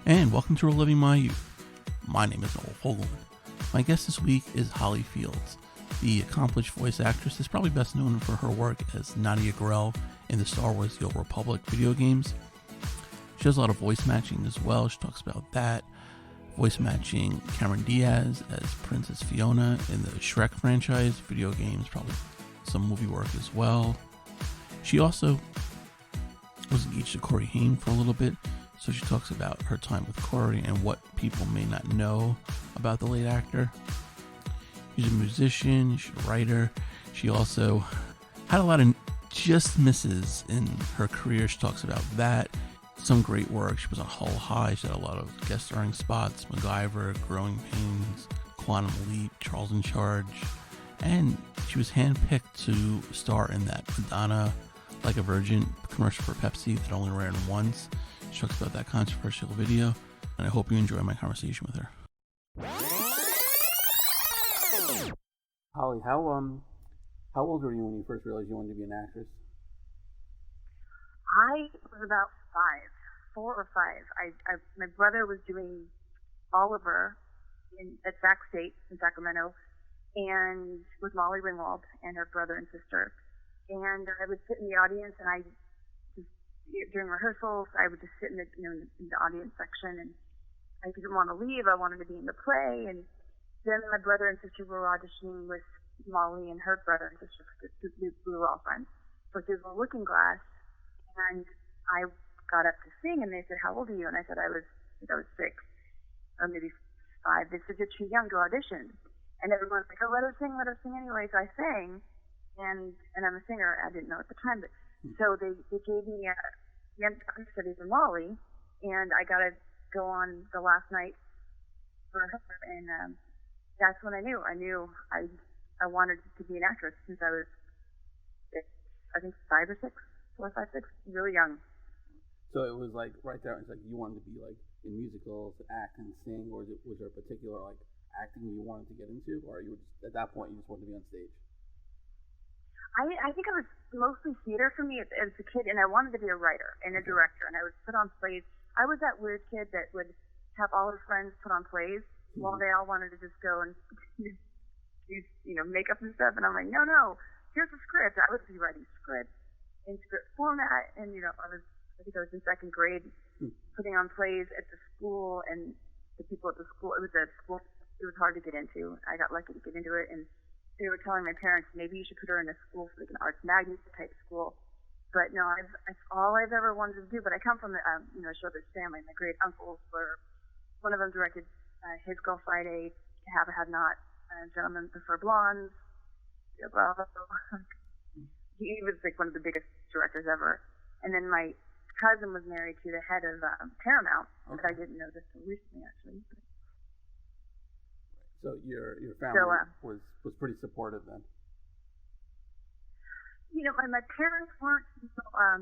And welcome to Reliving My Youth. My name is Noel Fogelman. My guest this week is Holly Fields. The accomplished voice actress is probably best known for her work as Nadia Grell in the Star Wars The Old Republic video games. She does a lot of voice matching as well. She talks about that. Voice matching Cameron Diaz as Princess Fiona in the Shrek franchise, video games, probably some movie work as well. She also was engaged to Corey Haim for a little bit, so she talks about her time with Corey and what people may not know about the late actor. She's a musician, she's a writer. She also had a lot of just misses in her career. She talks about that. Some great work. She was on Hull High. She had a lot of guest starring spots. MacGyver, Growing Pains, Quantum Leap, Charles in Charge. And she was handpicked to star in that Madonna Like a Virgin commercial for Pepsi that only ran once. She talks about that controversial video. And I hope you enjoy my conversation with her. Holly, how old were you when you first realized you wanted to be an actress? I was about 4 or 5. My brother was doing Oliver at Sac State in Sacramento, and with Molly Ringwald and her brother and sister. And I would sit in the audience, and I just during rehearsals, I would just sit in the audience section, and I didn't want to leave. I wanted to be in the play, and then my brother and sister were auditioning with Molly and her brother and sister. We were all friends. So she was a Looking Glass, and I got up to sing, and they said, "How old are you?" And I said, I was 6, or maybe 5. They said, "You're too young to audition." And everyone's like, "Oh, let her sing anyway." So I sang, and I'm a singer. I didn't know at the time, but so they gave me the understudy for Molly, and I got to go on the last night for her, and that's when I knew I wanted to be an actress since I was, I think, 5 or 6, 4, 5, 6, really young. So it was like right there. It's like you wanted to be like in musicals, act and sing, or was there a particular like acting you wanted to get into, or you were just, at that point you just wanted to be on stage? I think it was mostly theater for me as a kid, and I wanted to be a writer and a director, and I would put on plays. I was that weird kid that would have all her friends put on plays while they all wanted to just go and do makeup and stuff, and I'm like, no, here's a script. I would be writing scripts in script format, and I think I was in 2nd grade putting on plays at the school, and the people at the school, it was hard to get into. I got lucky to get into it, and they were telling my parents, maybe you should put her in a school, like an arts magnet type school. But no, it's all I've ever wanted to do. But I come from a showbiz family. My great uncles were, one of them directed His Girl Friday, Have or Have Not, Gentlemen Prefer Blondes, Bravo. He was like one of the biggest directors ever. And then my cousin was married to the head of Paramount, but I didn't know this until recently, actually. So your family was pretty supportive then. My parents weren't.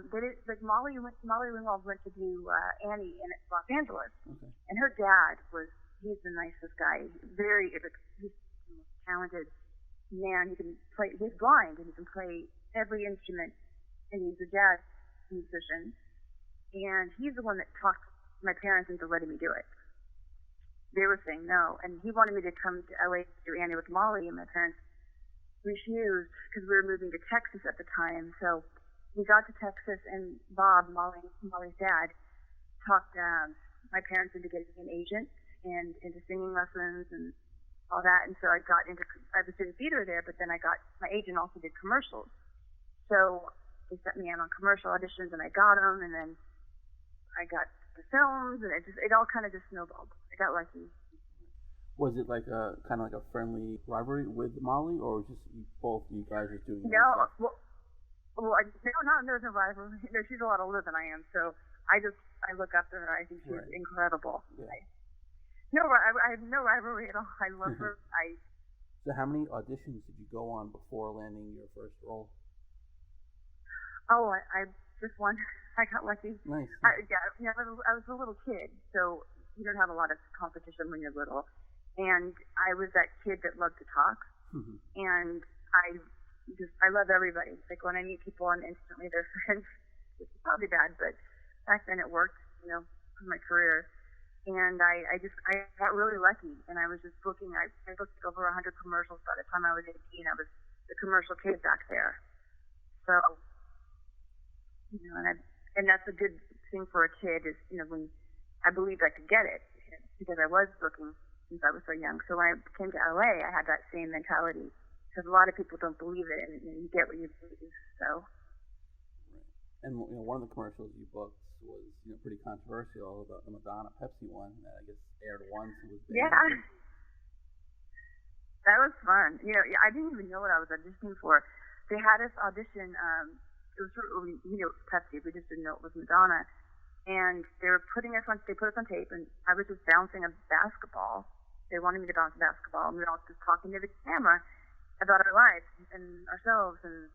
They didn't, like Molly Ringwald went to do Annie in Los Angeles, and her dad he's the nicest guy. He's the most talented man. He can play. He's blind, and he can play every instrument, and he's a jazz musician. And he's the one that talked my parents into letting me do it. They were saying no, and he wanted me to come to LA to do Annie with Molly, and my parents refused because we were moving to Texas at the time. So we got to Texas, and Bob, Molly's dad, talked my parents into getting an agent and into singing lessons and all that. And so I was doing theater there, but then my agent also did commercials. So they sent me out on commercial auditions, and I got them, and then I got the films, and it all kind of just snowballed. I got lucky. Was it like a kind of like a friendly rivalry with Molly, or just both you guys were doing? No, there's no rivalry. No, she's a lot older than I am, so I look up to her. I think she's incredible. Yeah. I have no rivalry at all. I love her. So how many auditions did you go on before landing your first role? Oh, I just one. I got lucky. Nice. I was a little kid, so you don't have a lot of competition when you're little. And I was that kid that loved to talk. And I love everybody. Like when I meet people and instantly they're friends, which is probably bad, but back then it worked, for my career. And I got really lucky, and I was just booking. I booked over 100 commercials by the time I was 18. I was the commercial kid back there. So, and that's a good thing for a kid is, when I believed I could get it because I was booking since I was so young. So when I came to LA, I had that same mentality because a lot of people don't believe it, and you get what you believe. So. And one of the commercials you booked was pretty controversial, the Madonna Pepsi one that I guess aired once and was banned. Yeah, that was fun. I didn't even know what I was auditioning for. They had us audition. It was Pepsi. We just didn't know it was Madonna, and they were putting us on. They put us on tape, and I was just bouncing a basketball. They wanted me to bounce a basketball, and we were all just talking to the camera about our lives and ourselves, and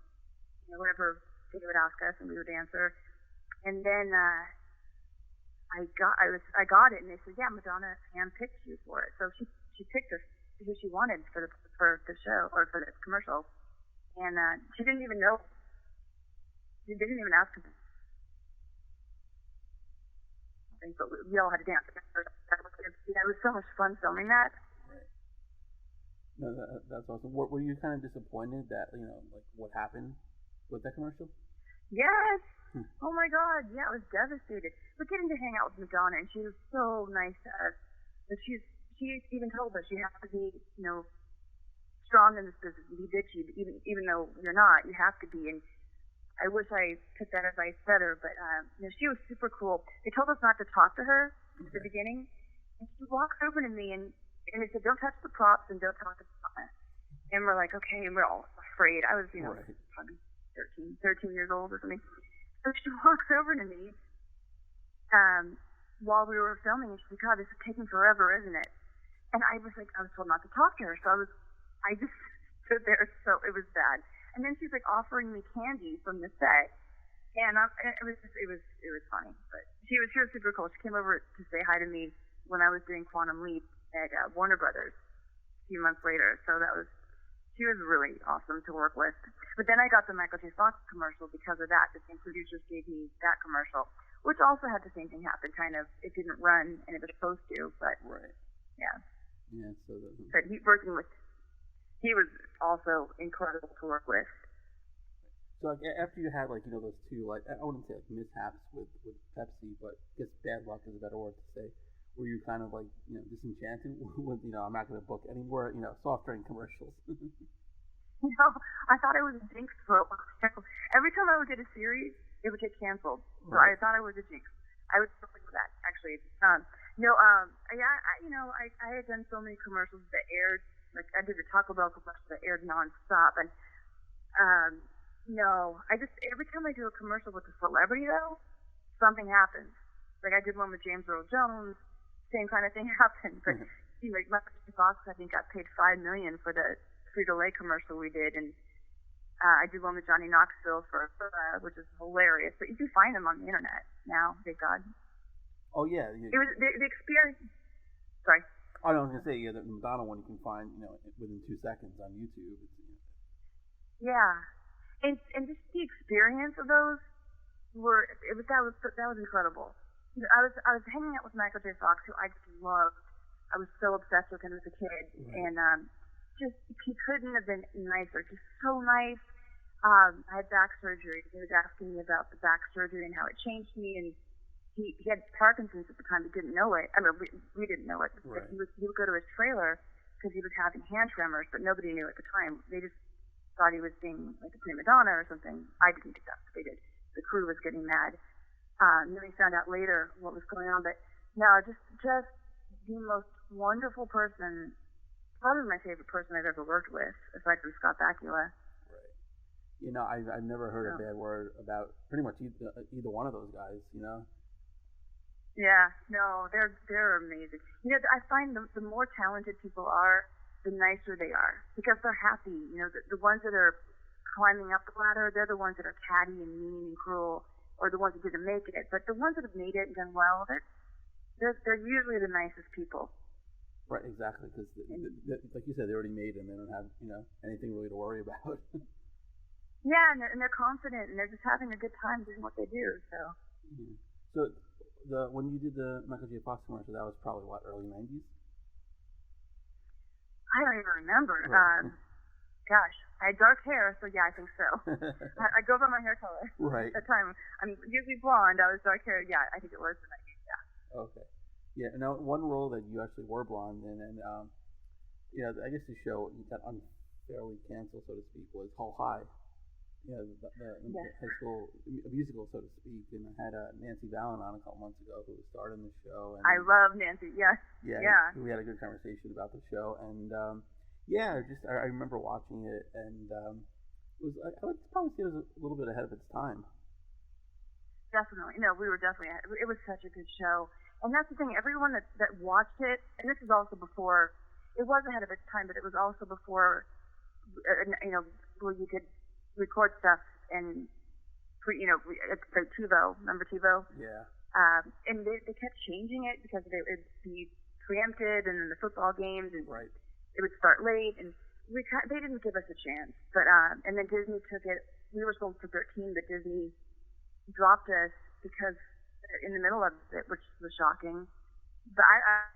whatever they would ask us, and we would answer. And then I got it, and they said, yeah, Madonna handpicked you for it. So she picked us who she wanted for the show or for the commercial, and she didn't even know. She didn't even ask us. But we all had to dance. It was so much fun filming that. Right. No, that's awesome. Were you kind of disappointed that what happened with that commercial? Yes. Oh my God. Yeah, I was devastated. But getting to hang out with Madonna, and she was so nice to us. But she even told us you have to be, strong in this business and be bitchy, even though you're not. You have to be. And I wish I took that advice better. But she was super cool. They told us not to talk to her at the beginning, and she walks over to me and they said, "Don't touch the props and don't talk to Madonna." And we're like, okay, and we're all afraid. I was, right. probably 13 years old or something. So she walks over to me while we were filming, and she's like, "God, this is taking forever, isn't it?" And I was told not to talk to her, so I just stood there, so it was bad. And then she's like offering me candy from the set, and it was funny. But she was super cool. She came over to say hi to me when I was doing Quantum Leap at Warner Brothers a few months later. So she was really awesome to work with. But then I got the Michael J. Fox commercial because of that. The same producers gave me that commercial, which also had the same thing happen. Kind of, it didn't run, and it was supposed to, but right. Yeah. Yeah. So but he was also incredible to work with. So after you had those two I wouldn't say mishaps with Pepsi, but I guess bad luck is a better word to say. Were you kind of disenchanted with I'm not going to book any more soft drink commercials? No, I thought it was a jinx for a while. Every time I would get a series, it would get canceled. So right. I thought it was a jinx. I was perfect with that, actually. I had done so many commercials that aired. Like I did the Taco Bell commercial that aired nonstop, and every time I do a commercial with a celebrity though, something happens. Like I did one with James Earl Jones. Same kind of thing happened, but Michael Fox I think got paid $5 million for the Frito-Lay commercial we did, and I did one with Johnny Knoxville which is hilarious. But you can find them on the internet now, thank God. Oh yeah, it was the experience. Sorry. Oh, no, I was gonna say the Madonna one you can find within 2 seconds on YouTube. Yeah, and just the experience of those that was incredible. I was hanging out with Michael J. Fox, who I just loved. I was so obsessed with him as a kid, right. And just he couldn't have been nicer. Just so nice. I had back surgery. He was asking me about the back surgery and how it changed me, and he had Parkinson's at the time. He didn't know it. I mean, we didn't know it. Right. He would go to his trailer because he was having hand tremors, but nobody knew at the time. They just thought he was being like a prima donna or something. I didn't think that's what they did. The crew was getting mad. And then we found out later what was going on. But no, just the most wonderful person, probably my favorite person I've ever worked with, aside from Scott Bakula. Right. I've never heard a bad word about pretty much either one of those guys. Yeah, no, they're amazing. I find the more talented people are, the nicer they are because they're happy. The ones that are climbing up the ladder, they're the ones that are catty and mean and cruel, or the ones that didn't make it. But the ones that have made it and done well, they're usually the nicest people. Right, exactly, because like you said, they already made it and they don't have anything really to worry about. Yeah, and they're confident and they're just having a good time doing what they do. So. Mm-hmm. So when you did the Michael J. Fox commercial, that was probably what, early '90s? I don't even remember. Right. Gosh, I had dark hair, so yeah, I think so. I go by my hair color. Right. At the time, I'm usually blonde. I was dark hair. Yeah, I think it was the '90s. Yeah. Okay. Yeah. Now, one role that you actually were blonde in, and I guess the show got unfairly canceled, so to speak, was Hull High. The high school musical, so to speak, and I had Nancy Valen on a couple months ago, who was starring the show. And I love Nancy. Yes. Yeah. We had a good conversation about the show, and I remember watching it, and it was, I would probably say it was a little bit ahead of its time. Definitely. No, we were definitely. It was such a good show, and that's the thing. Everyone that watched it, and this is also before. It was ahead of its time, but it was also before, where you could record stuff and it's like TiVo. Remember TiVo? Yeah. And they kept changing it because it would be preempted, and then the football games, and right. It would start late, and they didn't give us a chance. But and then Disney took it. We were sold for 13, but Disney dropped us because in the middle of it, which was shocking. But I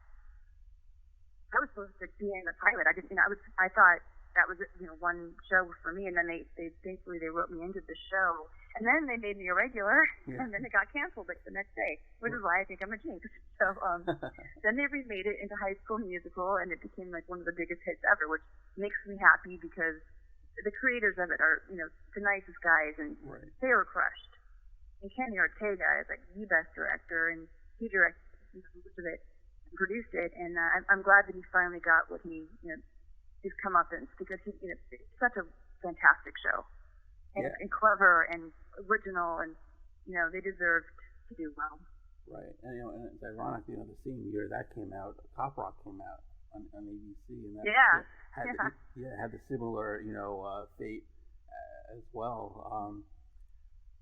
was supposed to be in the pilot. I thought that was one show for me, and then they thankfully they wrote me into the show, and then they made me a regular, and then it got canceled like the next day, which is why I think I'm a jinx. So then they remade it into High School Musical, and it became like one of the biggest hits ever, which makes me happy because the creators of it are the nicest guys, and right. They were crushed. And Kenny Ortega is like the best director, and he directed most of it and produced it, and I'm glad that he finally got what he his comeuppance, because it's such a fantastic show, and clever and original, and they deserved to do well. Right, and it's ironic, the same year that came out, Cop Rock came out on ABC, and that had the similar fate as well.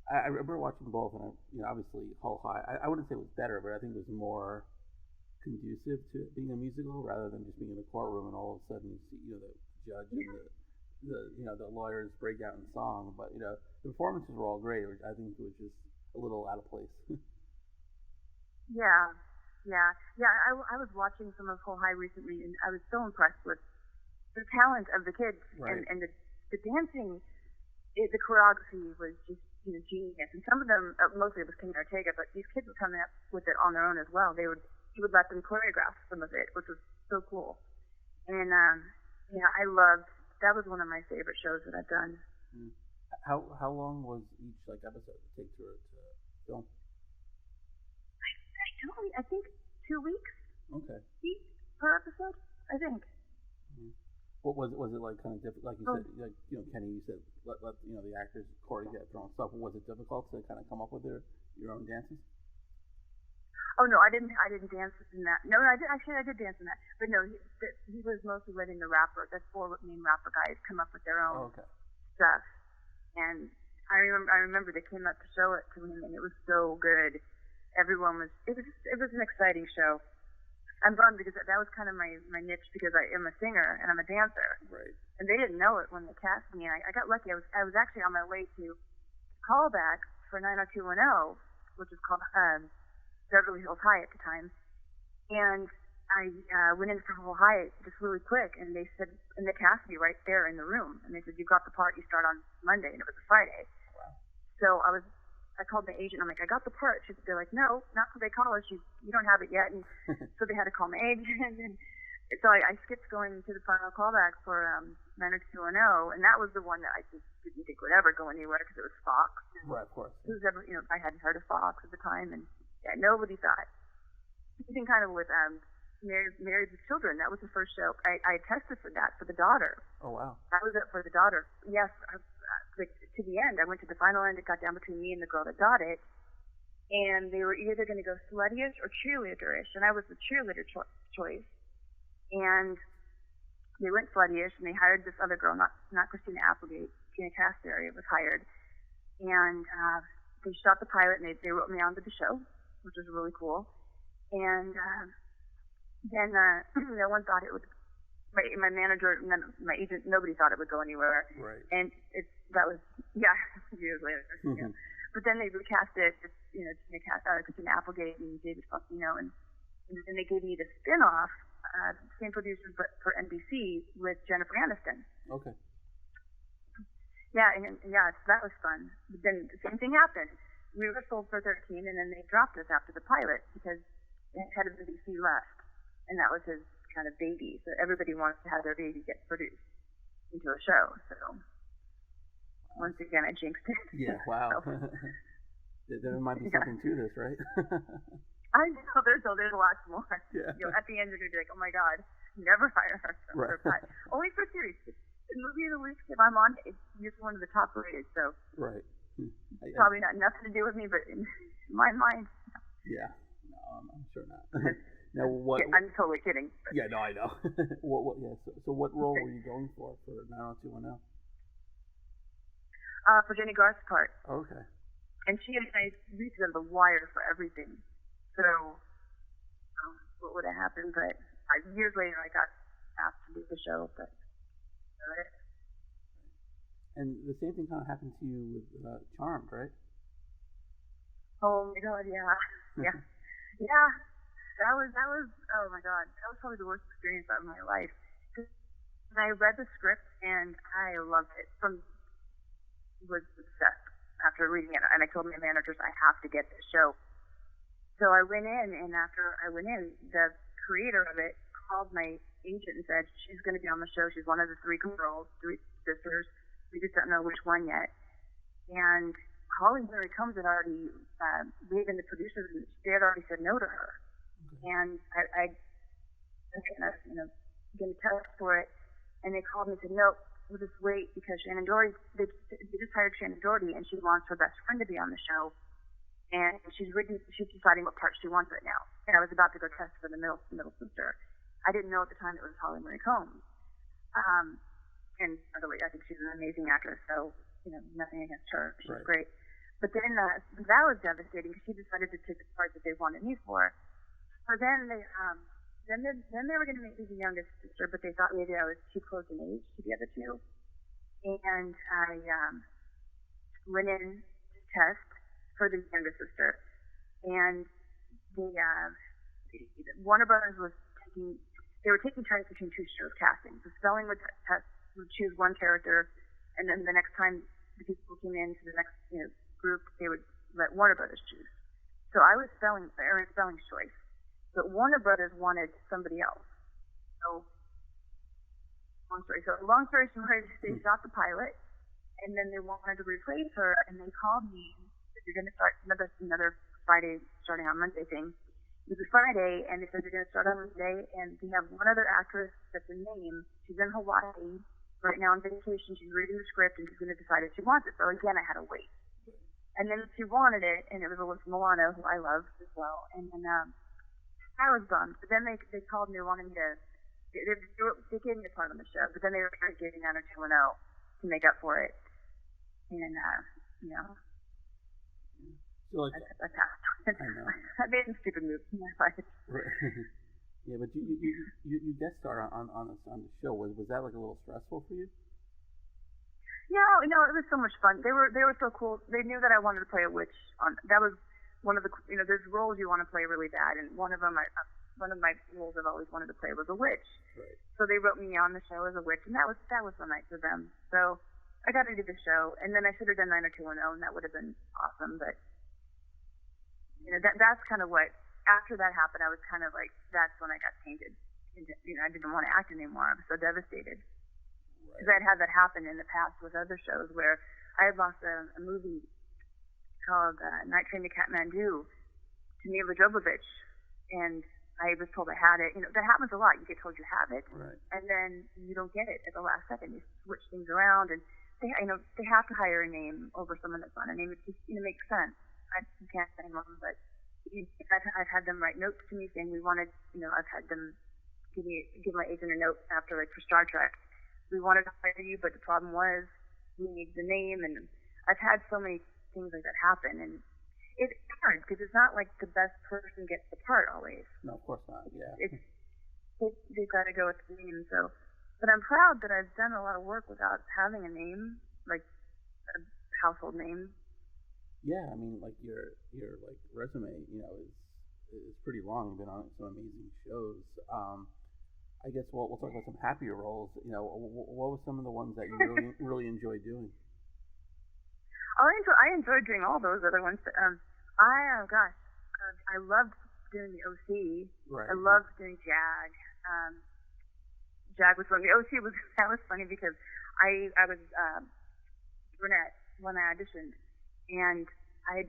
I remember watching both, and obviously Hull High. I wouldn't say it was better, but I think it was more conducive to it being a musical rather than just being in a courtroom and all of a sudden you see the judge and the lawyers break out in song. But the performances were all great. I think it was just a little out of place. Yeah. I was watching some of Hull High recently, and I was so impressed with the talent of the kids, right. and the dancing. The choreography was just genius, and some of them, mostly it was Kenny Ortega, but these kids were coming up with it on their own as well. He would let them choreograph some of it, which was so cool. And I loved. That was one of my favorite shows that I've done. Mm. How long was each episode to take to film? I think 2 weeks. Okay. Each per episode, I think. Mm. What was it like? Kind of difficult, like you said. Kenny, you said let the actors choreograph their own stuff. Was it difficult to kind of come up with your own dances? Oh no, I didn't dance in that. No, I did dance in that. But no, he was mostly letting the four main rapper guys come up with their own stuff. And I remember they came up to show it to him, and it was so good. It was an exciting show. I'm bummed because that was kind of my niche, because I am a singer and I'm a dancer. Right. And they didn't know it when they cast me. And I got lucky. I was actually on my way to callback for 90210, which is called Beverly Hills High at the time, and I went in for Hull High just really quick, and they said, and they cast me right there in the room, and they said, "You got the part. You start on Monday," and it was a Friday. Wow. So I called my agent. I'm like, "I got the part." They're like, "No, not till they call us. You don't have it yet." And so they had to call my agent, and so I skipped going to the final callback for 90210, and that was the one that I just didn't think would ever go anywhere because it was Fox. Right, of course. Who's ever, I hadn't heard of Fox at the time, and nobody thought. Even kind of with Married with Children, that was the first show. I tested for that for the daughter. Oh wow. That was it for the daughter. Yes, to the end. I went to the final end. It got down between me and the girl that got it, and they were either going to go sluttyish or cheerleaderish, and I was the cheerleader choice. And they went sluttyish, and they hired this other girl, not Christina Applegate. Tina Casteri was hired, and they shot the pilot, and they wrote me onto the show, which was really cool. And then no one thought it would. My manager, my agent, nobody thought it would go anywhere. Right. And that was years later. Mm-hmm. but then they recast it, Christina Applegate and David Faustino, and then they gave me the spin-off, same producers but for NBC with Jennifer Aniston. Okay. Yeah, so that was fun. But then the same thing happened. We were sold for 13, and then they dropped us after the pilot because the head of NBC left, and that was his kind of baby. So everybody wants to have their baby get produced into a show. So once again, I jinxed it. Yeah, wow. So, there might be something to this, right? I know there's a lot more. Yeah. At the end, you're gonna be like, oh my god, never hire her for a pilot. Only for series. The movie of the week, if I'm on, it's just one of the top rated. So right. Probably not nothing to do with me, but in my mind. Yeah. No, I'm sure not. Now what? I'm totally kidding. But. Yeah, no, I know. So what role were you going for 90210? For Jenny Garth's part. Okay. And she and I reached on the wire for everything. So what would have happened? But years later, I got asked to do the show, but. And the same thing kind of happened to you with Charmed, right? Oh my god, yeah. Yeah. That was oh my god, that was probably the worst experience of my life. And I read the script and I loved it. Was obsessed after reading it, and I told my managers I have to get this show. So I went in, and after I went in, the creator of it called my agent and said she's going to be on the show. She's one of the three sisters. We just don't know which one yet. And Holly Berry Combs had already, even the producers, they had already said no to her. Okay. And I going to test for it, and they called me and said, no, we'll just wait because Shannon Doherty, they just hired Shannon Doherty, and she wants her best friend to be on the show. And she's deciding what part she wants right now. And I was about to go test for the middle sister. I didn't know at the time it was Holly Marie Combs. And by the way, I think she's an amazing actress, so, nothing against her. She's great. But then that was devastating because she decided to take the part that they wanted me for. So then they were going to make me the youngest sister, but they thought maybe I was too close in age to the other two. And I went in to test for the younger sister. And Warner Brothers was taking turns between two shows casting. So Spelling would choose one character, and then the next time the people came in to the next group, they would let Warner Brothers choose. So I was Spelling's choice, but Warner Brothers wanted somebody else. So long story short, they shot the pilot, and then they wanted to replace her, and they called me. You're going to start another Friday starting on Monday thing. It was a Friday, and they said they're going to start on Monday, and they have one other actress that's a name. She's in Hawaii right now on vacation. She's reading the script, and she's going to decide if she wants it. So again, I had to wait. And then she wanted it, and it was Alyssa Milano, who I love as well. And then I was bummed. But then they called me, they wanted me to. They gave me a part on the show, but then they were giving 90210 to make up for it. And So like, I passed. I know. I made some stupid moves in my life. Right. Yeah, but you guest star on the show. Was that like a little stressful for you? No, it was so much fun. They were so cool. They knew that I wanted to play a witch. That was one of the there's roles you want to play really bad, and one of my roles I've always wanted to play was a witch. Right. So they wrote me on the show as a witch, and that was so nice of them. So I got to do the show, and then I should have done 90210, and that would have been awesome. But that's kind of what. After that happened, I was kind of like, that's when I got tainted. I didn't want to act anymore. I was so devastated. Because I'd had that happen in the past with other shows where I had lost a movie called Night Train to Kathmandu to Mila Jovovich, and I was told I had it. That happens a lot. You get told you have it, and then you don't get it at the last second. You switch things around, and they have to hire a name over someone that's on a name. It just makes sense. I can't say them, but I've had them write notes to me saying we wanted. I've had them give my agent a note after, like, for Star Trek. We wanted to hire you, but the problem was we need the name, and I've had so many things like that happen, and it's hard because it's not like the best person gets the part always. No, of course not. Yeah. They've got to go with the name. So, but I'm proud that I've done a lot of work without having a name, like a household name. Yeah, I mean, like your like resume, is pretty long. You've been on some amazing shows. I guess we'll talk about some happier roles. What were some of the ones that you really enjoyed doing? I enjoyed doing all those other ones. I oh gosh, I loved doing the OC. Right. I loved doing Jag. Jag was fun. The OC was that was funny because I was brunette when I auditioned, and I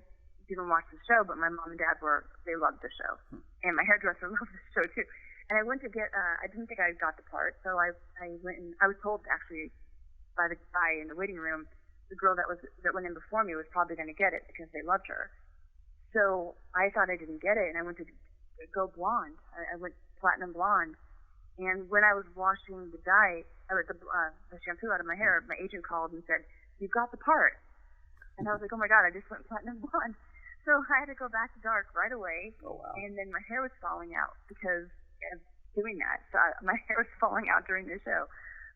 didn't watch the show, but my mom and dad they loved the show, and my hairdresser loved the show too. And I went to get I didn't think I got the part, so I went and I was told actually by the guy in the waiting room, the girl that went in before me was probably going to get it because they loved her. So I thought I didn't get it, and I went to go blonde. I went platinum blonde, and when I was washing the dye, the shampoo out of my hair, my agent called and said, "You got the part." And I was like, "Oh my God, I just went platinum blonde." So I had to go back to dark right away. Oh wow. And then my hair was falling out because of doing that. So my hair was falling out during the show.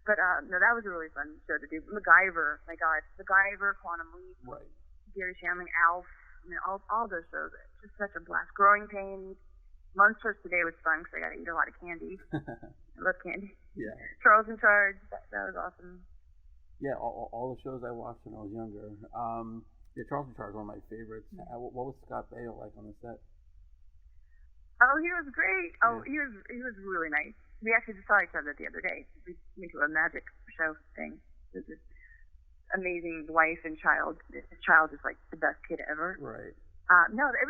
But no, that was a really fun show to do. MacGyver, my God, MacGyver, Quantum Leap, Right. Gary Shandling, Alf. I mean, all those shows. It's just such a blast. Growing Pains. Monsters today was fun because I got to eat a lot of candy. I love candy. Yeah. Charles in Charge. That was awesome. Yeah, all the shows I watched when I was younger. Yeah, Charles in Charge is one of my favorites. What was Scott Baio like on the set? Oh, he was great. Oh, Yeah. he was really nice. We actually just saw each other the other day. We went to a magic show thing. It was this amazing wife and child. His child is like the best kid ever. Right. No, it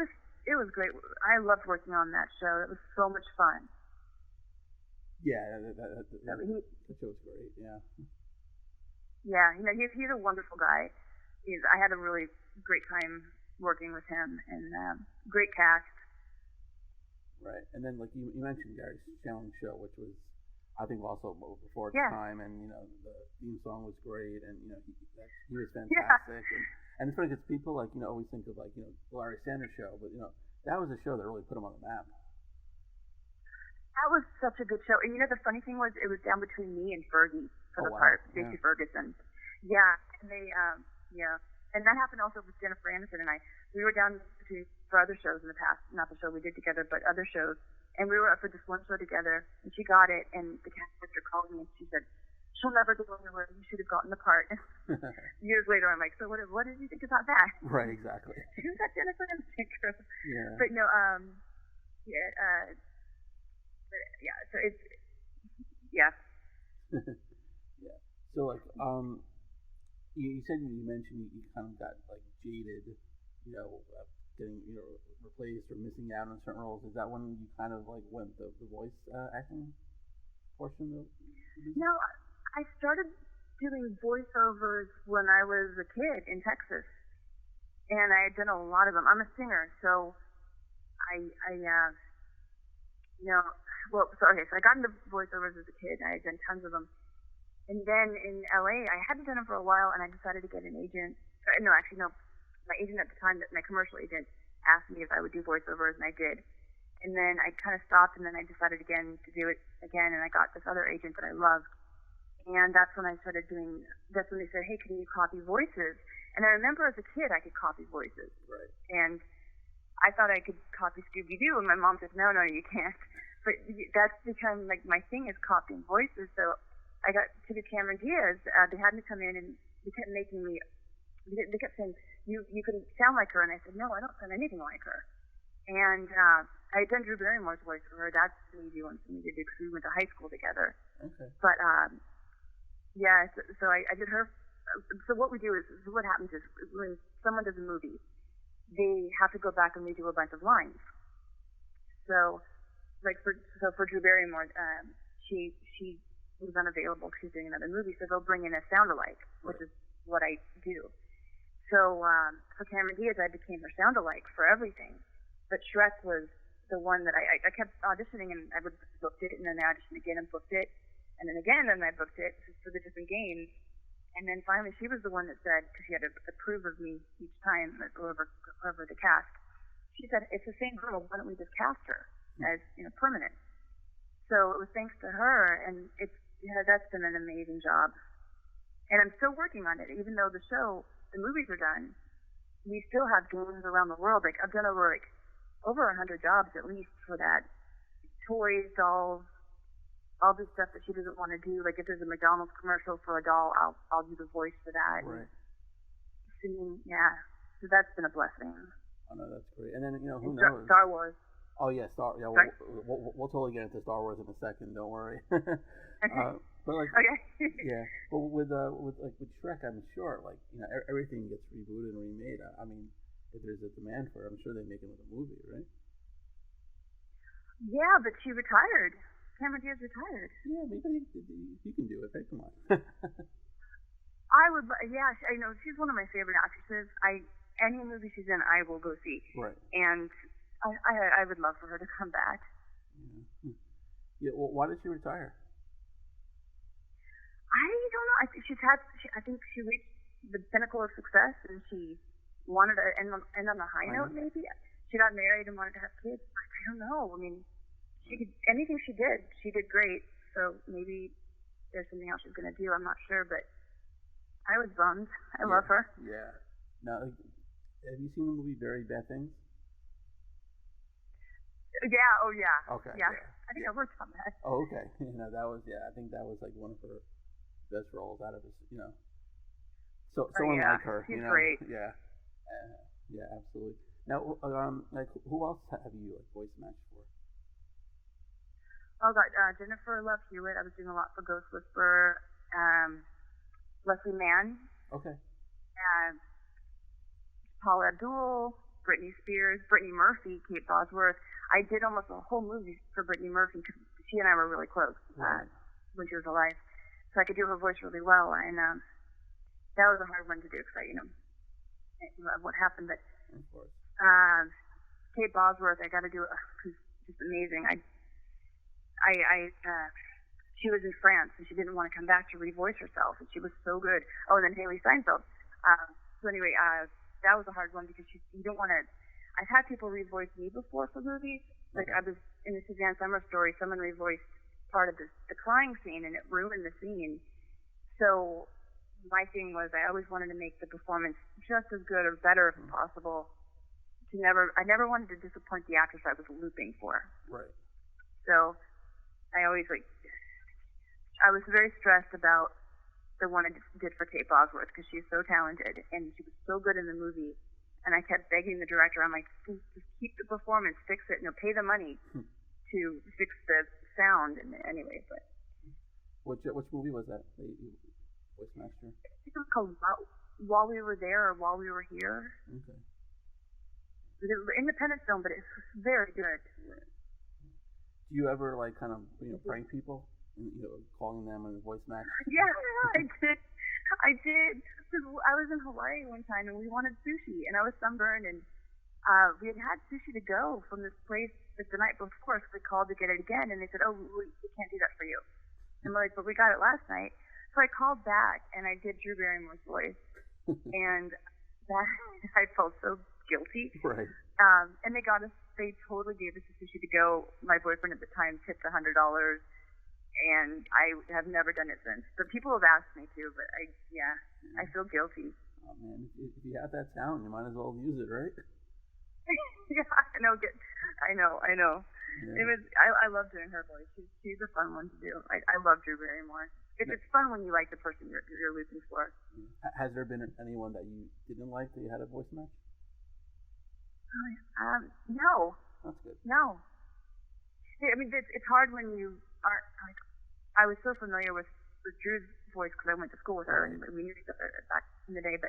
was great. I loved working on that show. It was so much fun. Yeah, that show was great. Yeah. Yeah, he's a wonderful guy. I had a really great time working with him, and great cast. Right, and then like you mentioned Gary Shandling's show, which was I think also before its Yeah. time, and the theme song was great, and he was fantastic, and it's funny because people always think of the Larry Sanders Show, but that was a show that really put him on the map. That was such a good show. And the funny thing was, it was down between me and Fergie for the part, Stacey Ferguson. Yeah, and and that happened also with Jennifer Aniston and I. We were down between for other shows in the past, not the show we did together, but other shows. And we were up for this one show together, and she got it, and the cast director called me and she said, "She'll never go anywhere. You should have gotten the part." Years later, I'm like, "So what did you think about that?" Right, exactly. Who's that Jennifer Aniston girl? Yeah. But no, so it's, yeah. Yeah. So you said you mentioned you kind of got jaded, getting replaced or missing out on certain roles. Is that when you kind of went the voice acting portion of the business? No, I started doing voiceovers when I was a kid in Texas, and I had done a lot of them. I'm a singer, so so I got into voiceovers as a kid. I had done tons of them. And then in LA, I hadn't done them for a while, and I decided to get an agent. No. My agent at the time, my commercial agent, asked me if I would do voiceovers, and I did. And then I kind of stopped, and then I decided again to do it again, and I got this other agent that I loved. And that's when I started doing, that's when they said, "Hey, can you copy voices?" And I remember as a kid, I could copy voices. Right. And I thought I could copy Scooby-Doo, and my mom said, no, you can't. But that's become, my thing is copying voices. So I got to do Cameron Diaz. They had me come in, and they kept making me, they kept saying, you can sound like her. And I said, no, I don't sound anything like her. And I had done Drew Barrymore's voice for her. That's an easy one for me to do because we went to high school together. Okay. But, so I did her. So what we do is what happens is when someone does a movie, they have to go back and redo a bunch of lines. So, for Drew Barrymore, she was unavailable because she's doing another movie, so they'll bring in a sound-alike, which is what I do. So for Cameron Diaz, I became her sound-alike for everything. But Shrek was the one that I kept auditioning, and I would booked it, and then I auditioned again and booked it, and then again, and I booked it for the different games. And then finally, she was the one that said, because she had to approve of me each time, whoever the cast, she said, "It's the same girl. Why don't we just cast her as permanent?" So it was thanks to her, and that's been an amazing job. And I'm still working on it, even though the movies are done. we still have games around the world. Like, I've done over 100 jobs at least for that. Toys, dolls, all this stuff that she doesn't want to do. Like, if there's a McDonald's commercial for a doll, I'll do the voice for that. Right. Singing, yeah. So that's been a blessing. Oh no, that's great. And then who and knows? Star Wars. Oh yeah, we'll totally get into Star Wars in a second. Don't worry. But like, okay. yeah, but with Shrek, I'm sure everything gets rebooted and remade. I mean, if there's a demand for it, I'm sure they make another movie, right? Yeah, but she retired. Cameron Diaz retired. Yeah, maybe you can do it. Hey, come on. I would. Yeah, I know she's one of my favorite actresses. Any movie she's in, I will go see. Right. And I would love for her to come back. Yeah. Yeah. Well, why did she retire? I don't know. I think she reached the pinnacle of success, and she wanted to end on a high note. Maybe she got married and wanted to have kids. I don't know. I mean, anything she did great. So maybe there's something else she's gonna do. I'm not sure, but I was bummed. I love her. Yeah. Now, have you seen the movie Very Bad Things? Yeah. Oh yeah. Okay. Yeah. I think I worked on that. Oh, okay. I think that was like one of her best roles out of his, So unlike her, she's great. Yeah. Yeah, absolutely. Now, who else have you voice matched for? Oh, I got Jennifer Love Hewitt. I was doing a lot for Ghost Whisperer. Leslie Mann. Okay. Paula Abdul, Britney Spears, Brittany Murphy, Kate Bosworth. I did almost a whole movie for Brittany Murphy because she and I were really close when she was alive. So I could do her voice really well, and that was a hard one to do because what happened. But of course. Kate Bosworth, I got to do it. She's just amazing. She was in France and she didn't want to come back to revoice herself, and she was so good. Oh, and then Haley Steinfeld. So anyway, that was a hard one because you don't want to. I've had people revoice me before for movies. Like I was in the Suzanne Summers story, someone revoiced part of the crying scene, and it ruined the scene. So my thing was I always wanted to make the performance just as good or better if possible. I never wanted to disappoint the actress I was looping for. Right. So I always I was very stressed about the one I did for Kate Bosworth because she's so talented and she was so good in the movie. And I kept begging the director, I'm like, just keep the performance, fix it, pay the money to fix the sound. And anyway, but which movie was that? Voice master? I think it was called While We Were There or While We Were Here. Okay. It was an independent film, but it's very good. Right. Do you ever kind of prank people, calling them in a voice match? Yeah, I did. I was in Hawaii one time and we wanted sushi, and I was sunburned, and we had sushi to go from this place the night before, so we called to get it again, and they said, "Oh, we can't do that for you." And we're like, "But we got it last night." So I called back and I did Drew Barrymore's voice, and that I felt so guilty. Right. And they totally gave us the sushi to go. My boyfriend at the time tipped $100, and I have never done it since. But people have asked me to, but I feel guilty. Oh man, if you have that sound, you might as well use it, right? Yeah, I know. Yeah. It was. I love doing her voice. She's a fun one to do. I love Drew Barrymore. It's fun when you like the person you're looking for. Has there been anyone that you didn't like that you had a voice match? No. That's good. No. I mean, it's hard when you aren't I was so familiar with Drew's voice because I went to school with her and we knew each other back in the day.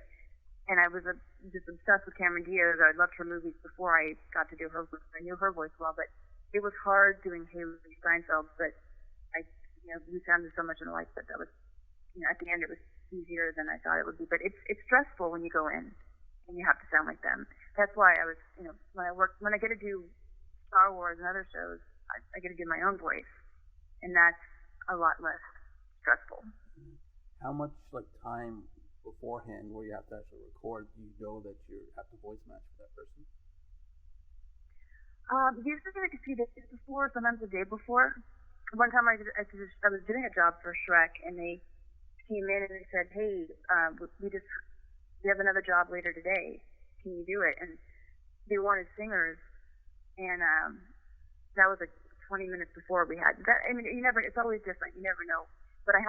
And I was just obsessed with Cameron Diaz. I loved her movies before I got to do her voice. I knew her voice well, but it was hard doing Haley Steinfeld. But we sounded so much alike that was, at the end it was easier than I thought it would be. But it's stressful when you go in and you have to sound like them. That's why I was, when I get to do Star Wars and other shows, I get to do my own voice, and that's a lot less stressful. How much time beforehand where you have to actually record do you know that you have to voice match for that person? Usually a few days before, sometimes a day before. One time I was doing a job for Shrek, and they came in and they said, "Hey, we have another job later today. can you do it? And they wanted singers, and that was like 20 minutes before we had that. I mean, it's always different. You never know. But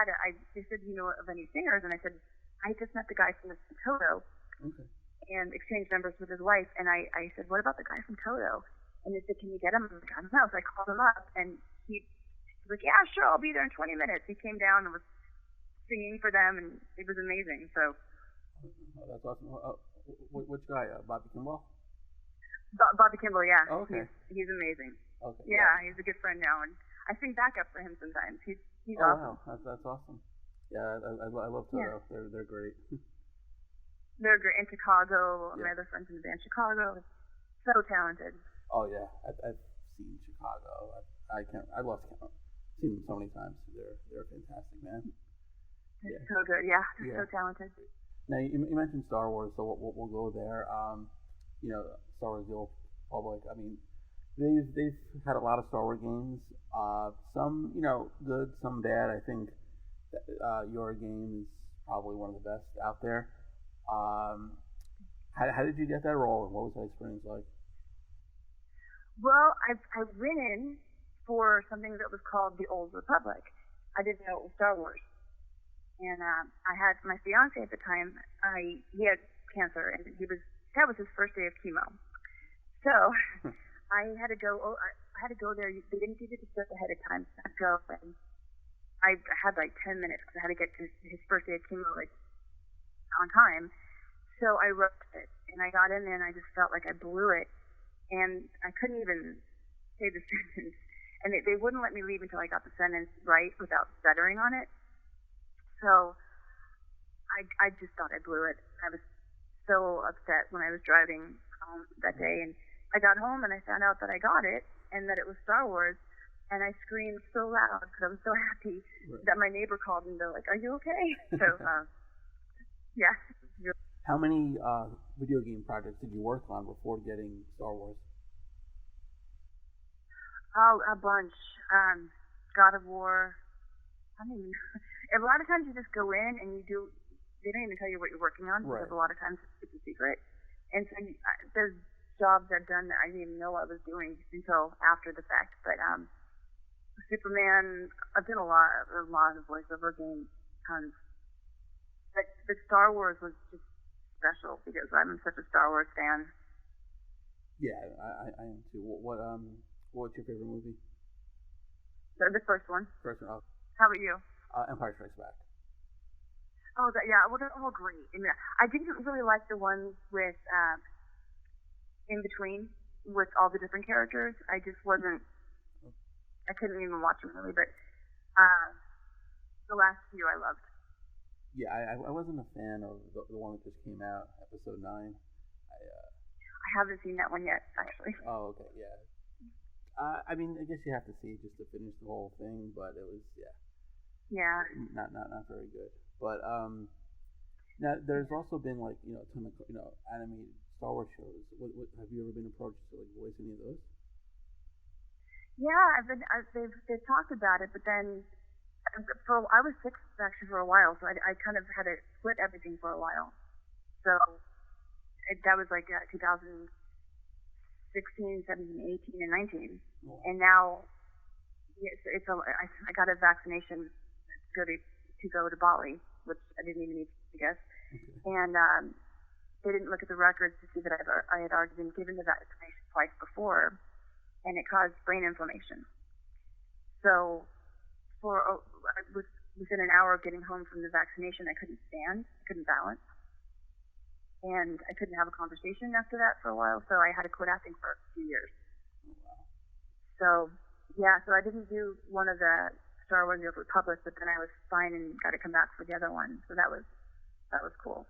they said, you know of any singers? And I said, I just met the guy from Toto. Okay. And exchanged numbers with his wife. And I said, what about the guy from Toto? And they said, can you get him? I'm like, I don't know. So I called him up, and he was like, yeah, sure, I'll be there in 20 minutes. He came down and was singing for them, and it was amazing. So. Oh, that's awesome. Which guy? Bobby Kimball? Bobby Kimball, yeah. Oh, okay. He's amazing. Okay. Yeah, he's a good friend now, and I sing backup for him sometimes. He's awesome. Wow, that's awesome. Yeah, I love Toto. Yeah. They're great. They're great in Chicago. Yeah. My other friends in the band Chicago. So talented. Oh yeah, I've seen Chicago. I love them. I've seen them so many times. They're fantastic, man. They're so good. Yeah, they're so talented. Now you mentioned Star Wars, so we'll go there. Star Wars: The Old Republic. I mean, they've had a lot of Star Wars games. Some good, some bad. I think your game is probably one of the best out there. How did you get that role, and what was that experience like? Well, I went in for something that was called The Old Republic. I didn't know it was Star Wars. And I had my fiance at the time. He had cancer, and that was his first day of chemo. So I had to go. I had to go there. They didn't give you the stuff ahead of time. So I go, and I had like 10 minutes because I had to get to his first day of chemo on time. So I wrote it, and I got in there, and I just felt like I blew it, and I couldn't even say the sentence. And they wouldn't let me leave until I got the sentence right without stuttering on it. So I just thought I blew it. I was so upset when I was driving home that day, and I got home and I found out that I got it and that it was Star Wars, and I screamed so loud because I was so happy that my neighbor called and they're like, "Are you okay?" So yeah. How many video game projects did you work on before getting Star Wars? Oh, a bunch. God of War. I don't even know. A lot of times you just go in and they don't even tell you what you're working on because a lot of times it's a secret. And so there's jobs I've done that I didn't even know I was doing until after the fact. But Superman, I've done a lot of voiceover games, tons. But Star Wars was just special because I'm such a Star Wars fan. Yeah, I am too. What's your favorite movie? The first one. First one. Oh. How about you? Empire Strikes Back. Oh, yeah. Well, they're all great. I mean, I didn't really like the ones with in between with all the different characters. I just wasn't. I couldn't even watch them really, but the last few I loved. Yeah, I wasn't a fan of the one that just came out, episode 9. I haven't seen that one yet, actually. Oh, okay, yeah. I mean, I guess you have to see it just to finish the whole thing, but it was, yeah, not very good. But now there's also been like a ton of animated Star Wars shows. What have you ever been approached to voice any of those? Yeah, they've talked about it, but then I was sick actually for a while, so I kind of had to quit everything for a while. So that was like 2016, 17, 18, and 19. Oh. And now I got a vaccination to go to Bali, which I didn't even need to guess. Okay. And they didn't look at the records to see that I had already been given the vaccination twice before, and it caused brain inflammation. So within an hour of getting home from the vaccination, I couldn't stand, I couldn't balance, and I couldn't have a conversation after that for a while, so I had to quit acting for a few years. Oh, wow. So, yeah, so I didn't do one of the Star Wars: The Old Republic, but then I was fine and got to come back for the other one, so that was cool.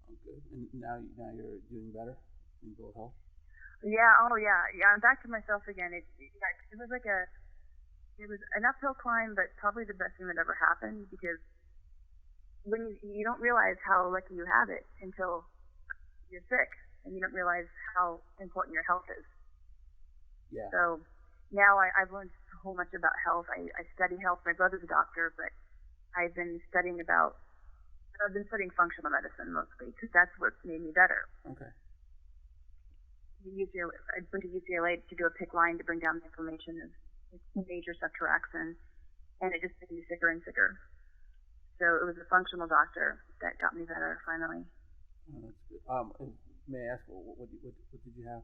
Oh, good. And now you're doing better in mental health? Yeah, I'm back to myself again. It was like it was an uphill climb, but probably the best thing that ever happened, because when you don't realize how lucky you have it until you're sick, and you don't realize how important your health is. Yeah. So now I've learned so much about health. I study health. My brother's a doctor, but I've been studying functional medicine mostly, because that's what made me better. Okay. I went to UCLA to do a PICC line to bring down the inflammation of major ceftriaxone, and it just made me sicker and sicker. So it was a functional doctor that got me better finally. Oh, that's good. May I ask, what did you have?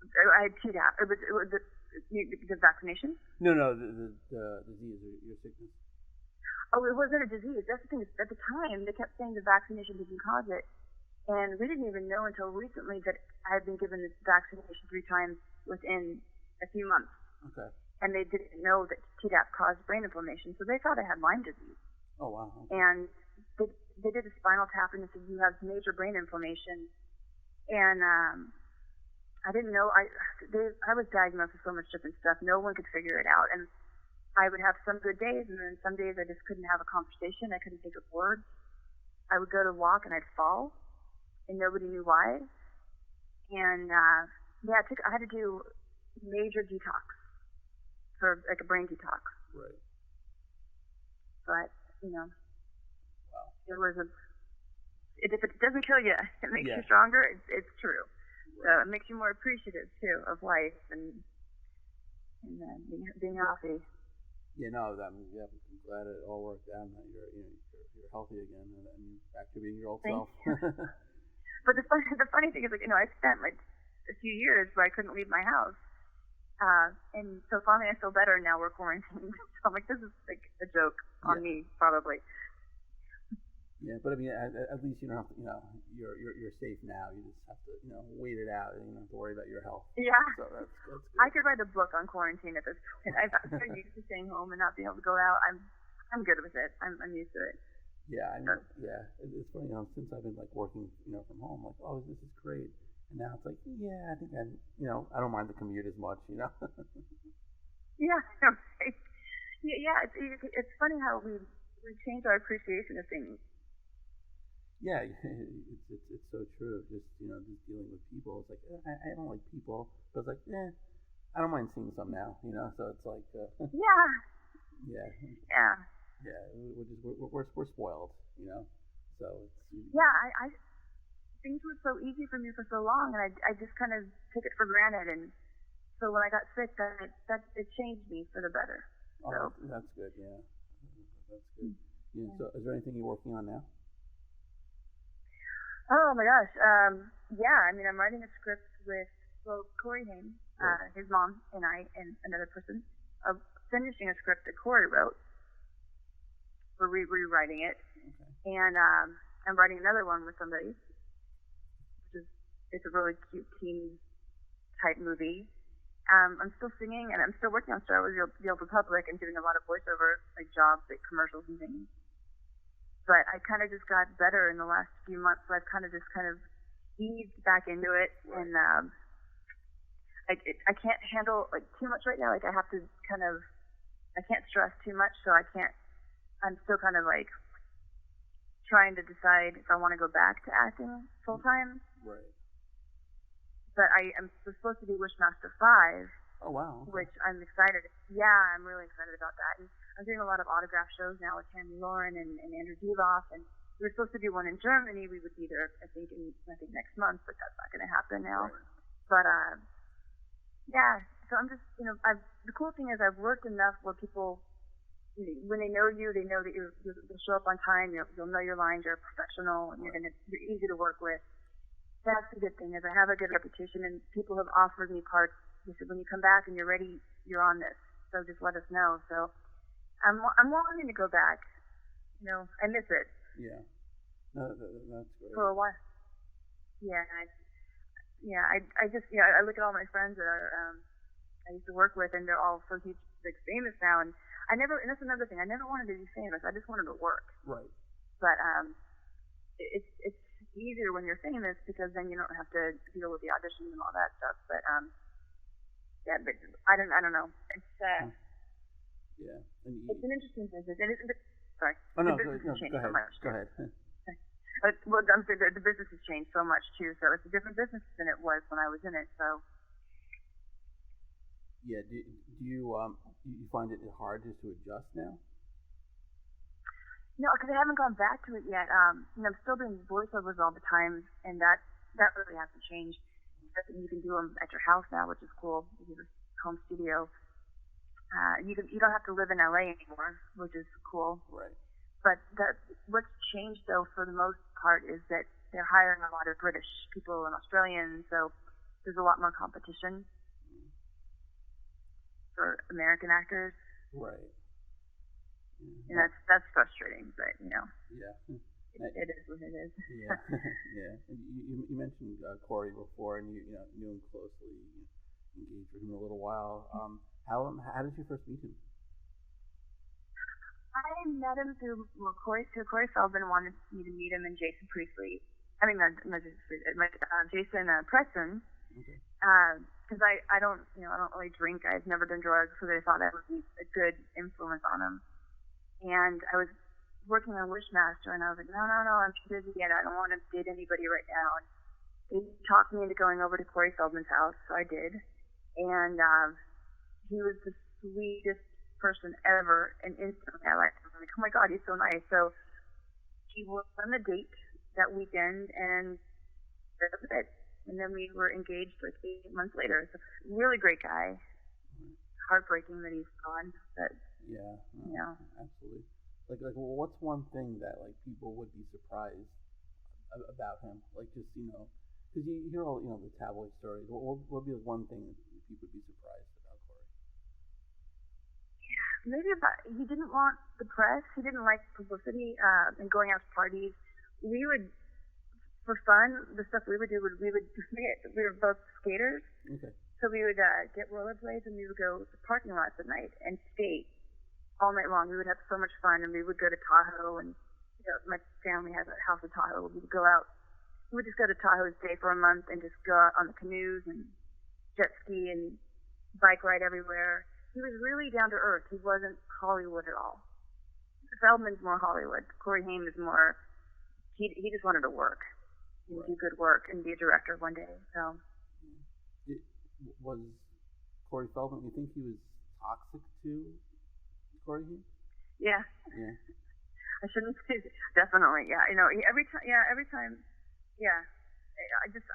I had Tdap. It was the vaccination? No, the disease or your sickness. Oh, it wasn't a disease. That's the thing. At the time, they kept saying the vaccination didn't cause it. And we didn't even know until recently that I had been given this vaccination 3 times within a few months. Okay. And they didn't know that Tdap caused brain inflammation, so they thought I had Lyme disease. Oh, wow. Okay. And they did a spinal tap and they said, you have major brain inflammation. And I didn't know. I was diagnosed with so much different stuff. No one could figure it out. And I would have some good days, and then some days I just couldn't have a conversation. I couldn't think of words. I would go to walk, and I'd fall, and nobody knew why. And, I had to do major detox, for like a brain detox. Right. But, wow. It was if it doesn't kill you, it makes you Yeah. stronger. It's true. So it makes you more appreciative, too, of life and being healthy. Yeah, no, I'm glad it all worked out and that you're healthy again and back to being your old self. But the funny thing is, I spent like a few years where I couldn't leave my house, and so finally I feel better, and now we're quarantined. So I'm like, this is like a joke on me, probably. Yeah, but I mean, at least you don't have to, you're safe now. You just have to, wait it out, and you don't have to worry about your health. Yeah. So that's good. I could write a book on quarantine at this point. I'm so used to staying home and not being able to go out. I'm good with it. I'm used to it. Yeah, I know. Yeah, it's funny. Since I've been like working, from home, like, oh, this is great. And now it's like, yeah, I think I don't mind the commute as much, Yeah. Right. Yeah. It's funny how we change our appreciation of things. Yeah, it's so true. Just just dealing with people. It's like I don't like people, but it's like I don't mind seeing some now. So it's like Yeah. We're spoiled. So it's things were so easy for me for so long, and I just kind of took it for granted. And so when I got sick, that it changed me for the better. Oh, that's good. Yeah, that's good. Yeah. So is there anything you're working on now? Oh my gosh. I'm writing a script with Corey Haim, his mom, and I, and another person, finishing a script that Corey wrote. We're rewriting it. Okay. And I'm writing another one with somebody, it's a really cute teen type movie. I'm still singing, and I'm still working on Star Wars: The Old Republic and doing a lot of voiceover like jobs, like commercials and things. But I kind of just got better in the last few months, so I've kind of eased back into it, and I can't handle like too much right now. Like I have to I can't stress too much, so I'm still kind of like trying to decide if I want to go back to acting full time. Right. But I'm supposed to be Wishmaster 5. Oh wow. Okay. Which I'm excited. Yeah, I'm really excited about that. And I'm doing a lot of autograph shows now with Tammy Lauren and Andrew Divoff, and we were supposed to do one in Germany. We would be there, I think next month, but that's not going to happen now. Right. But so I'm just, the cool thing is I've worked enough where people, when they know you, they know that you'll show up on time. You'll know your lines. You're a professional, and you're easy to work with. That's the good thing is I have a good reputation, and people have offered me parts. They said, when you come back and you're ready, you're on this. So just let us know. So I'm wanting to go back. I miss it. Yeah. No, that's great. For a while. Yeah. I just I look at all my friends that are I used to work with, and they're all so huge, like famous now. And and that's another thing. I never wanted to be famous. I just wanted to work. Right. But it's easier when you're famous because then you don't have to deal with the auditions and all that stuff. But but I don't know. It's it's an interesting business. Sorry. Oh no, the go business has changed ahead. so much. Go ahead. Well, the business has changed so much too. So it's a different business than it was when I was in it. So. Yeah. Do you find it hard just to adjust now? No, because I haven't gone back to it yet. I'm still doing voiceovers all the time, and that that really hasn't changed. You can do them at your house now, which is cool. You have a home studio. You don't have to live in LA anymore, which is cool. Right. But what's changed though, for the most part, is that they're hiring a lot of British people and Australians, so there's a lot more competition for American actors. Right. And that's frustrating, but Yeah. It is what it is. Yeah. Yeah. You mentioned Corey before, and you knew him closely, engaged with him a little while. How did you first meet him? I met him through Corey Feldman wanted me to meet him, and Jason Priestley. I mean, not Jason Priestley, Jason Preston. Okay. Because I don't really drink. I've never done drugs, so they thought that would be a good influence on him. And I was working on Wishmaster, and I was like, no, I'm too busy yet. I don't want to date anybody right now. And they talked me into going over to Corey Feldman's house, so I did. And he was the sweetest person ever, and instantly I liked him. I'm like, oh my God, he's so nice. So he was on the date that weekend, and that was it. And then we were engaged like 8 months later. So really great guy. Heartbreaking that he's gone, but yeah, absolutely. Like, well, what's one thing that like people would be surprised about him? Like, just because you hear all the tabloid stories. What would be the one thing that people would be surprised about Corey? Yeah, maybe he didn't want the press. He didn't like publicity and going out to parties. We would, for fun, the stuff we would do we were both skaters. Okay. So we would get rollerblades, and we would go to parking lots at night and skate all night long. We would have so much fun, and we would go to Tahoe, and my family has a house in Tahoe. We would go out. We would just go to Tahoe, stay for a month, and just go out on the canoes and jet ski and bike ride everywhere. He was really down to earth. He wasn't Hollywood at all. Feldman's more Hollywood. Corey Haim is more. He just wanted to work, and do good work, and be a director one day. So. Was Corey Feldman? You think he was toxic to Corey Haim? Yeah. Yeah. I shouldn't say definitely. Yeah. Every time. Yeah.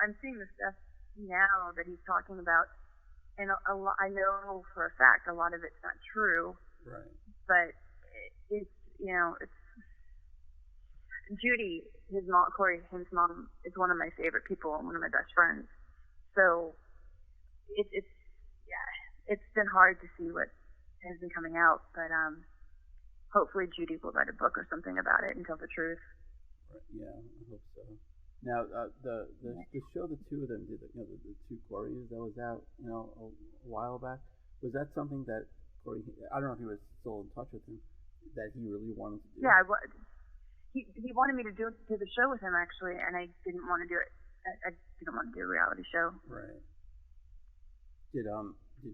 I'm seeing the stuff now that he's talking about, and I know for a fact a lot of it's not true. Right. But it's Judy, his mom, Corey Haim's mom, is one of my favorite people and one of my best friends. So. It's been hard to see what has been coming out, but hopefully Judy will write a book or something about it and tell the truth. Right. Yeah, I hope so. Now, the show the two of them did, the two Corys that was out, a while back. Was that something that Corey? I don't know if he was still in touch with him, that he really wanted to do. Yeah, he wanted me to do the show with him actually, and I didn't want to do it. I didn't want to do a reality show. Right. Did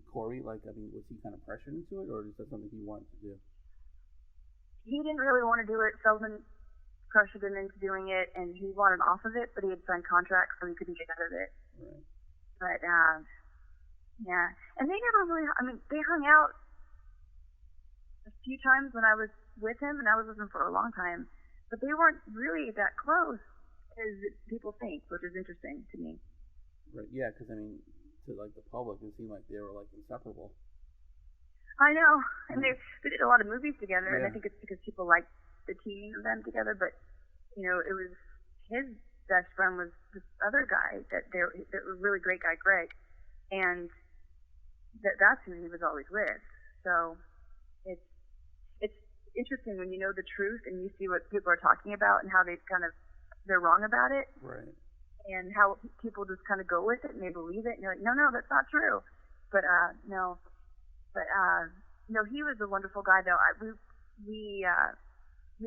Corey, was he kind of pressured into it, or is that something he wanted to do? He didn't really want to do it. Feldman pressured him into doing it, and he wanted off of it, but he had signed contracts, so he couldn't get out of it. Right. But, yeah. And they never really, they hung out a few times when I was with him, and I was with him for a long time, but they weren't really that close as people think, which is interesting to me. Right, yeah, because, to the public, it seemed like they were inseparable. I know, and they did a lot of movies together, yeah. And I think it's because people like the teaming of them together. But it was his best friend was this other guy that was a really great guy, Greg, and that's who he was always with. So it's interesting when you know the truth and you see what people are talking about and how they're wrong about it. Right. And how people just kind of go with it and they believe it, and you're like, no, that's not true. But no, he was a wonderful guy though. We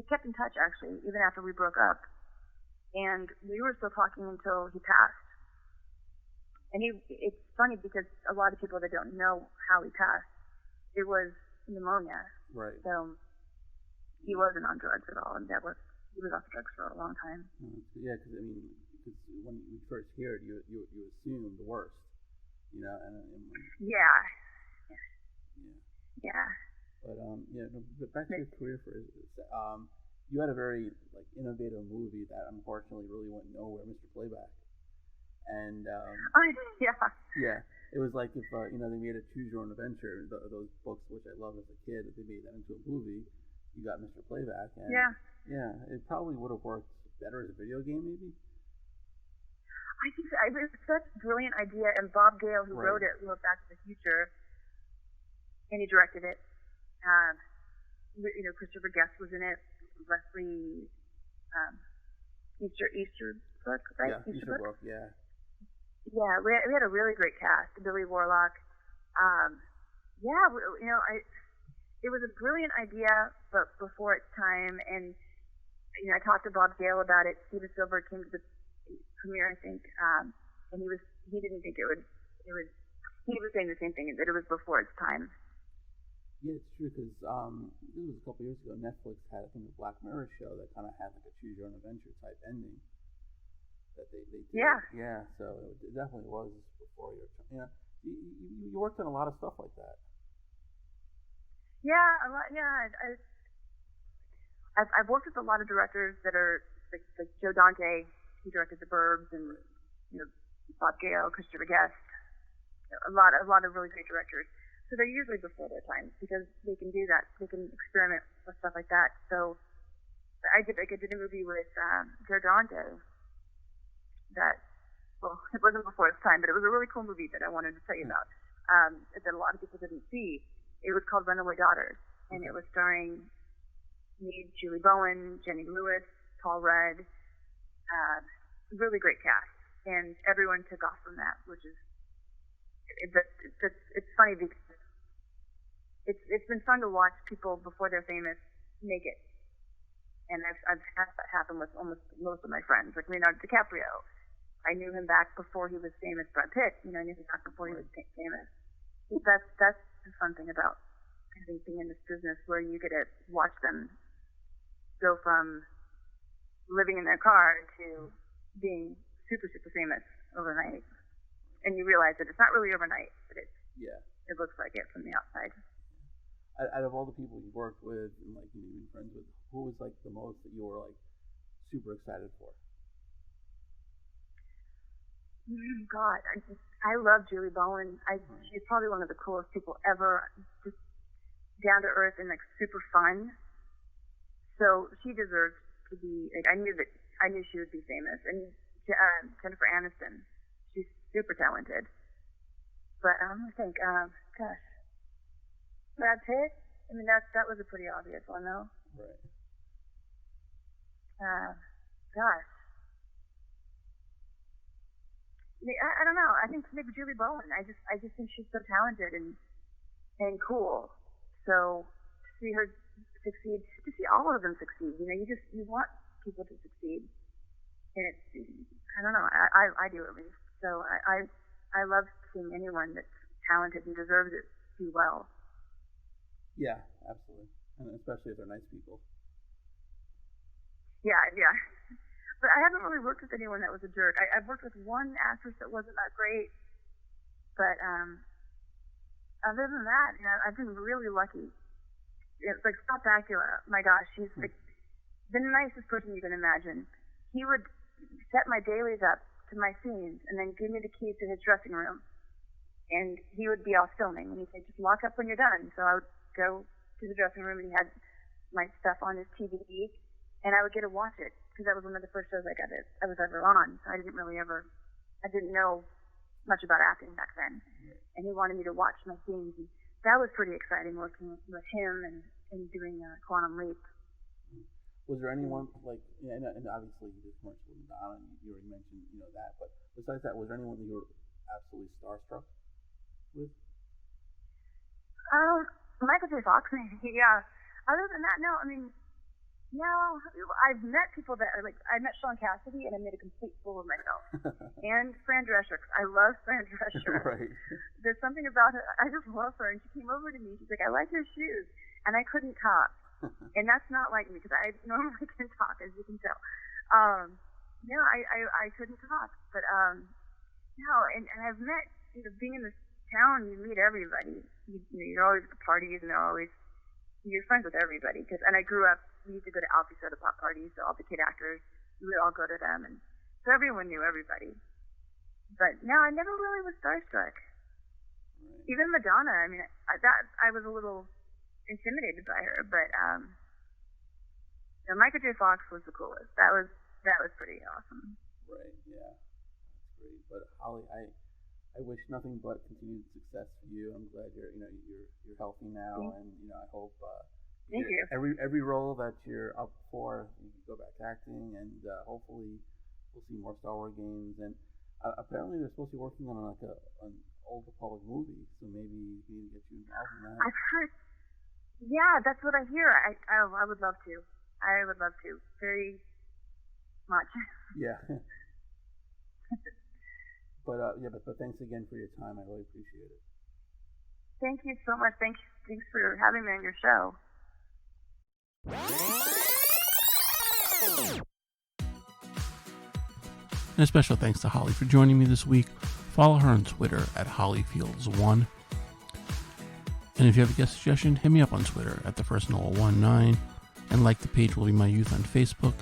kept in touch actually, even after we broke up, and we were still talking until he passed. And it's funny because a lot of people that don't know how he passed, it was pneumonia. Right. So he wasn't on drugs at all, and he was off drugs for a long time. Yeah, because because when you first hear it, you assume the worst, Yeah. But back to your career you had a very innovative movie that unfortunately really went nowhere, Mr. Playback. And yeah. yeah, it was like if they made a Choose Your Own Adventure, those books which I loved as a kid. If they made that into a movie, you got Mr. Playback, and yeah, it probably would have worked better as a video game, maybe. I think so. It was such a brilliant idea, and Bob Gale, who wrote it, wrote Back to the Future, and he directed it. Christopher Guest was in it. Leslie Easterbrook, right? Yeah, Easterbrook, yeah. Yeah, we had a really great cast. Billy Warlock. It was a brilliant idea, but before its time. And I talked to Bob Gale about it. Steven Spielberg came to the premiere, I think, and he didn't think it would. He was saying the same thing, that it was before its time. Yeah, it's true, because this was a couple years ago. Netflix had, I think, a Black Mirror show that kind of had like a Choose Your Own Adventure type ending that they did. Yeah, so it definitely was before your time. You worked on a lot of stuff like that. Yeah, a lot. Yeah, I've worked with a lot of directors that are like Joe Dante. He directed The Burbs, and Bob Gale, Christopher Guest. A lot of really great directors. So they're usually before their time because they can do that. They can experiment with stuff like that. So I did a movie with Joe Dante that, well, it wasn't before its time, but it was a really cool movie that I wanted to tell you about that a lot of people didn't see. It was called Runaway Daughters, and it was starring me, Julie Bowen, Jenny Lewis, Paul Rudd. Really great cast, and everyone took off from that, which is it's funny because it's been fun to watch people before they're famous make it, and I've had that happen with almost most of my friends, like Leonardo DiCaprio. I knew him back before he was famous. Brad Pitt, I knew him back before he was famous. That's the fun thing about, I think, being in this business, where you get to watch them go from living in their car to being super, super famous overnight. And you realize that it's not really overnight, but it looks like it from the outside. Out of all the people you worked with and like you've been friends with, who was like the most that you were like super excited for? God, I love Julie Bowen. She's probably one of the coolest people ever. Just down to earth and like super fun. So she deserves to be. Like, I knew she would be famous. And Jennifer Aniston, she's super talented. But I'm gonna think, gosh, Brad Pitt. I mean, that was a pretty obvious one, though. Right. Gosh. I don't know. I think maybe Julie Bowen. I just think she's so talented and cool. So to see her succeed, to see all of them succeed, you want people to succeed. And I don't know. I do at least. So I love seeing anyone that's talented and deserves it do well. Yeah, absolutely, and especially if they're nice people. Yeah. But I haven't really worked with anyone that was a jerk. I've worked with one actress that wasn't that great, but other than that, I've been really lucky. It's like Scott Bakula. My gosh, he's like the nicest person you can imagine. He would set my dailies up to my scenes and then give me the keys to his dressing room, and he would be off filming, and he'd say, "Just lock up when you're done." So I would go to the dressing room, and he had my stuff on his TV, and I would get to watch it. Because that was one of the first shows I was ever on. So I didn't know much about acting back then. And he wanted me to watch my scenes. And that was pretty exciting, working with him and doing Quantum Leap. Was there anyone, like, and obviously you did commercial with Madonna, and you already mentioned, that, but besides that, was there anyone that you were absolutely starstruck with? Michael J. Fox, maybe, yeah. Other than that, no, I mean, no, I've met people that are like, I met Sean Cassidy and I made a complete fool of myself. And Fran Drescher, because I love Fran Drescher. Right. There's something about her, I just love her. And she came over to me, she's like, "I like your shoes." And I couldn't talk. And that's not like me, because I normally can talk, as you can tell. No, I couldn't talk. But, no, and I've met, being in this town, you meet everybody. You're always at the parties, and you're friends with everybody. And I grew up, we used to go to Alfie Soda Pop parties, so all the kid actors, we would all go to them, and so everyone knew everybody. But no, I never really was starstruck. Right. Even Madonna, I mean, I was a little intimidated by her, but Michael J. Fox was the coolest. That was pretty awesome. Right. Yeah. That's great. But Holly, I wish nothing but continued success for you. I'm glad you're healthy now, and I hope thank you. Every role that you're up for, you can go back to acting, and hopefully we'll see more Star Wars games. And apparently they're supposed to be working on an Old Republic movie, so maybe we need to get you involved in that. I've heard. Yeah, that's what I hear. I would love to. I would love to very much. Yeah. But thanks again for your time. I really appreciate it. Thank you so much. Thanks for having me on your show. And a special thanks to Holly for joining me this week. Follow her on Twitter at HollyFields1. And if you have a guest suggestion, hit me up on Twitter at @TheFirstNoel19. And like the page Will Be My Youth on Facebook.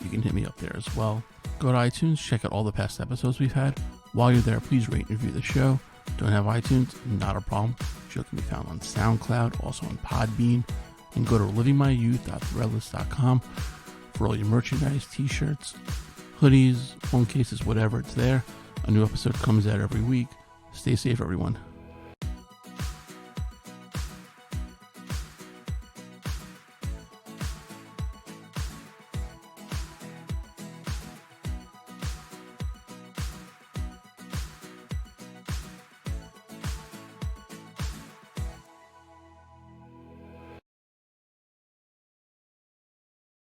You can hit me up there as well. Go to iTunes, check out all the past episodes we've had. While you're there, please rate and review the show. Don't have iTunes? Not a problem. The show can be found on SoundCloud, also on Podbean. And go to livingmyyouth.threadless.com for all your merchandise, t-shirts, hoodies, phone cases, whatever, it's there. A new episode comes out every week. Stay safe, everyone.